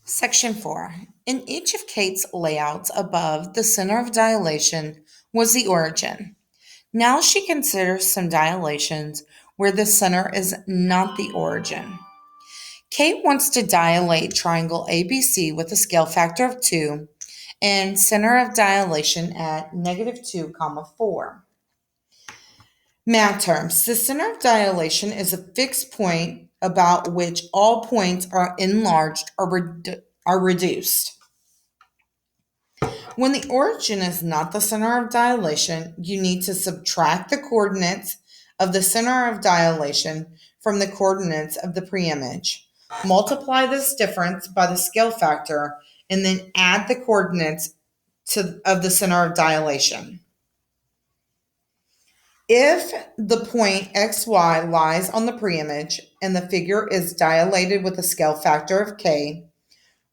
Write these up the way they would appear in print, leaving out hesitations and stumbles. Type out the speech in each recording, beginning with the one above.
Section 4. In each of Kate's layouts above, the center of dilation was the origin. Now she considers some dilations where the center is not the origin. Kate wants to dilate triangle ABC with a scale factor of 2 and center of dilation at -2, 4. Math terms. The center of dilation is a fixed point about which all points are enlarged or reduced. When the origin is not the center of dilation, you need to subtract the coordinates of the center of dilation from the coordinates of the preimage. Multiply this difference by the scale factor and then add the coordinates of the center of dilation. If the point xy lies on the preimage and the figure is dilated with a scale factor of k,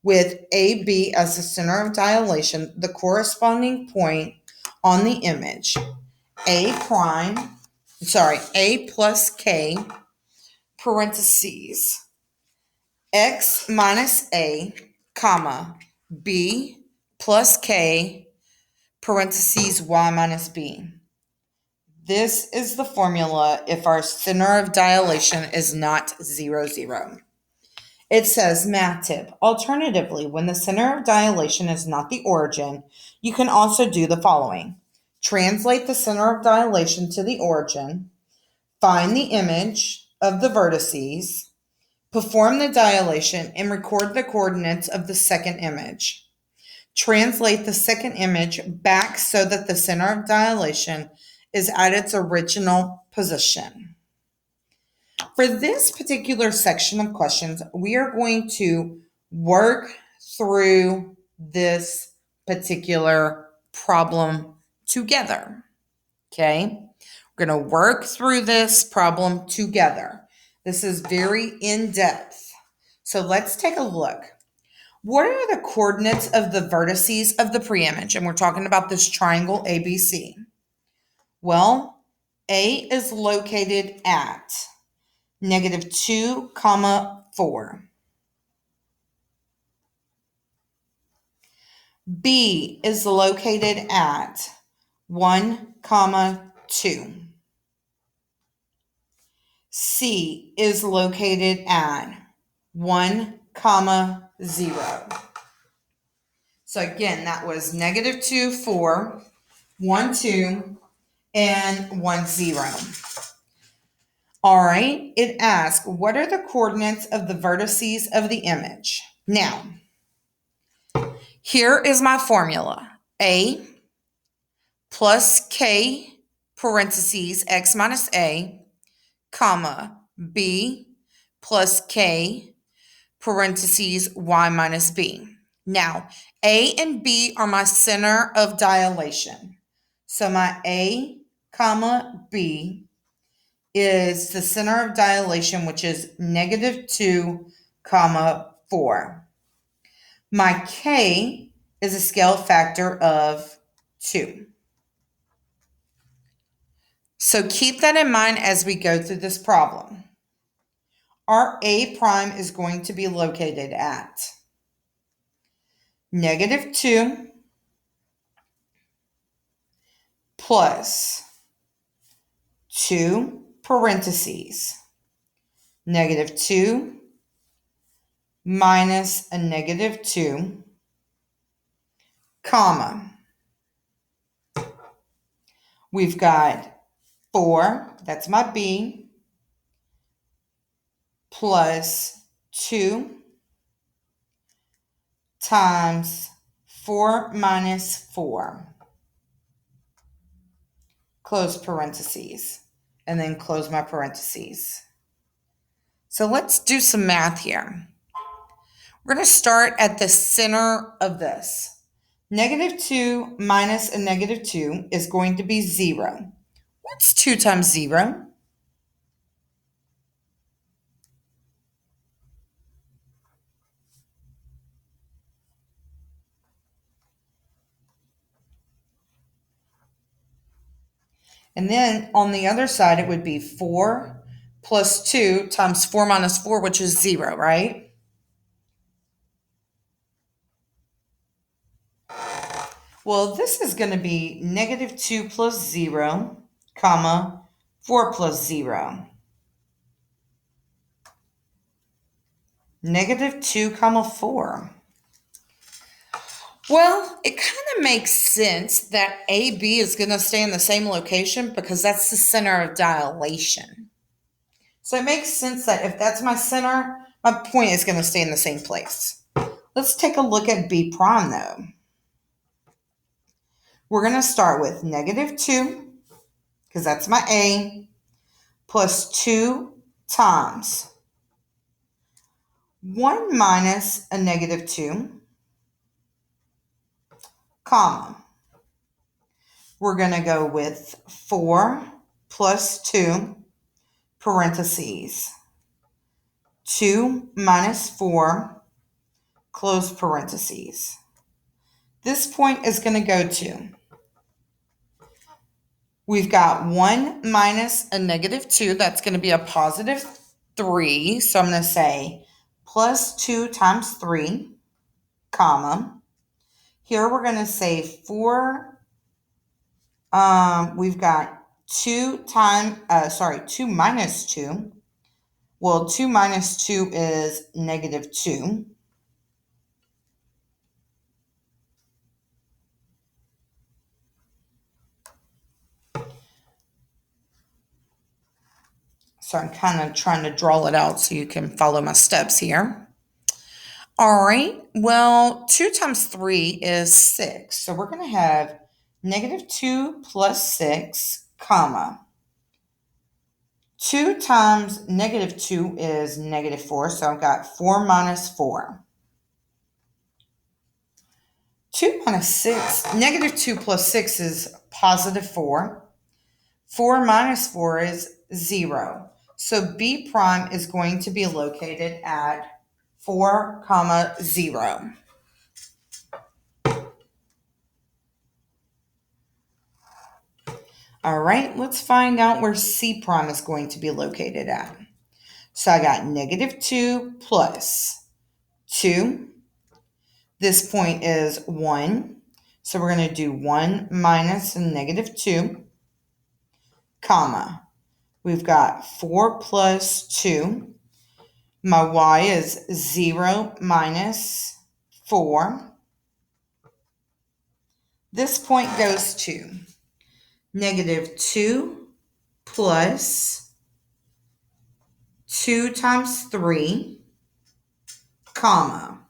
with AB as the center of dilation, the corresponding point on the image, A plus K, parentheses, X minus A, comma, B plus K, parentheses, Y minus B. This is the formula if our center of dilation is not 0, 0. It says, math tip, alternatively, when the center of dilation is not the origin, you can also do the following. Translate the center of dilation to the origin, find the image of the vertices, perform the dilation, and record the coordinates of the second image. Translate the second image back so that the center of dilation is at its original position. For this particular section of questions, we are going to work through this particular problem together. Okay? We're going to work through this problem together. This is very in-depth. So let's take a look. What are the coordinates of the vertices of the preimage? And we're talking about this triangle ABC. Well, A is located at -2, 4. B is located at 1, 2. C is located at 1, 0. So again, that was -2, 4, 1, 2, and 1, 0. All right, it asks, what are the coordinates of the vertices of the image? Now, here is my formula. A plus K, parentheses, X minus A, comma, B plus K, parentheses, Y minus B. Now, A and B are my center of dilation. So my A, comma, B is the center of dilation, which is -2, 4. My K is a scale factor of 2. So keep that in mind as we go through this problem. Our A prime is going to be located at -2 plus 2 parentheses, -2 minus a -2, comma. We've got 4, that's my B, plus 2 times 4 minus 4, close parentheses, and then close my parentheses. So let's do some math here. We're going to start at the center of this. -2 minus a -2 is going to be 0. What's 2 times 0? And then on the other side, it would be 4 plus 2 times 4 minus 4, which is 0, right? Well, this is going to be negative 2 plus 0, comma, 4 plus 0. Negative 2, comma, 4. Well, it kind of makes sense that AB is going to stay in the same location because that's the center of dilation. So it makes sense that if that's my center, my point is going to stay in the same place. Let's take a look at B prime though. We're going to start with negative 2, because that's my A, plus 2 times 1 minus a negative 2, comma. We're going to go with 4 plus 2, parentheses. 2 minus 4, close parentheses. This point is going to go to, we've got 1 minus a negative 2. That's going to be a positive 3. So I'm going to say plus 2 times 3, comma. Here we're going to say 4. We've got 2 minus 2. Well, 2 minus 2 is negative 2. So I'm kind of trying to draw it out so you can follow my steps here. All right, well, 2 times 3 is 6. So we're going to have negative 2 plus 6, comma. 2 times negative 2 is negative 4. So I've got 4 minus 4. 2 minus 6, negative 2 plus 6 is positive 4. 4 minus 4 is 0. So B prime is going to be located at 4, comma, 0. All right, let's find out where C prime is going to be located at. So I got negative 2 plus 2. This point is 1. So we're going to do 1 minus negative 2, comma. We've got 4 plus 2. My y is 0 minus 4. This point goes to negative 2 plus 2 times 3, comma.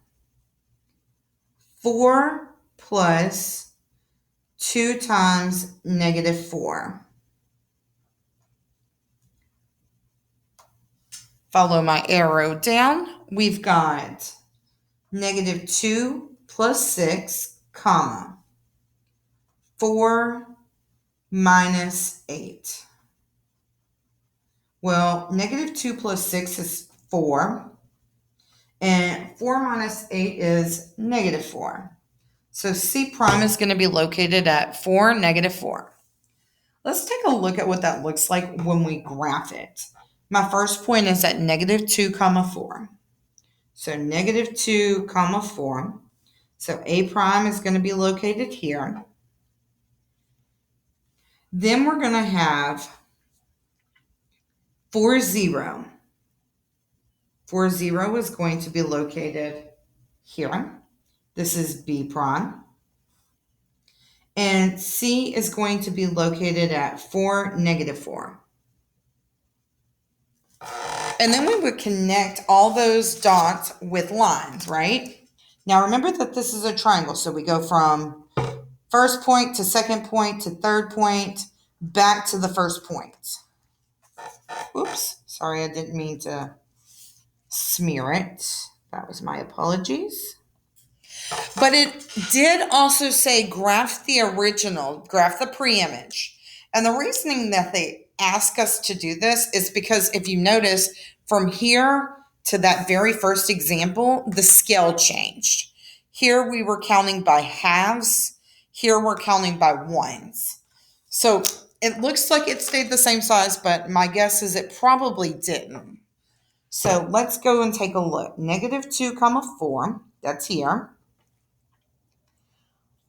4 plus 2 times negative 4. Follow my arrow down. We've got negative 2 plus 6, comma, 4 minus 8. Well, negative 2 plus 6 is 4. And 4 minus 8 is negative 4. So C prime is going to be located at 4, negative 4. Let's take a look at what that looks like when we graph it. My first point is at negative 2, comma 4. So negative 2, comma 4. So A prime is going to be located here. Then we're going to have 4, 0. 4, 0 is going to be located here. This is B prime. And C is going to be located at 4, negative 4. And then we would connect all those dots with lines, right? Now remember that this is a triangle, so we go from first point to second point to third point, back to the first point. Oops, sorry, I didn't mean to smear it. That was my apologies. But it did also say graph the original, graph the preimage. And the reasoning that they ask us to do this is because if you notice, from here to that very first example, the scale changed. Here we were counting by halves. Here we're counting by ones. So it looks like it stayed the same size, but my guess is it probably didn't. So let's go and take a look. Negative 2, comma 4, that's here.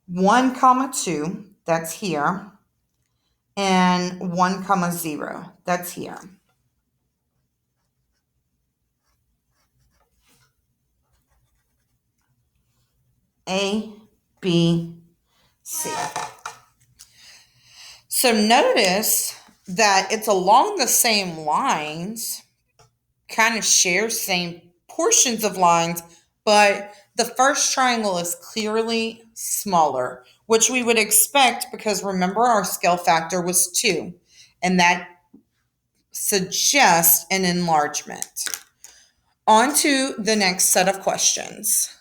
1 comma 2, that's here, and 1 comma 0, that's here. A, B, C. So notice that it's along the same lines, kind of shares same portions of lines, but the first triangle is clearly smaller, which we would expect because remember our scale factor was 2, and that suggests an enlargement. On to the next set of questions.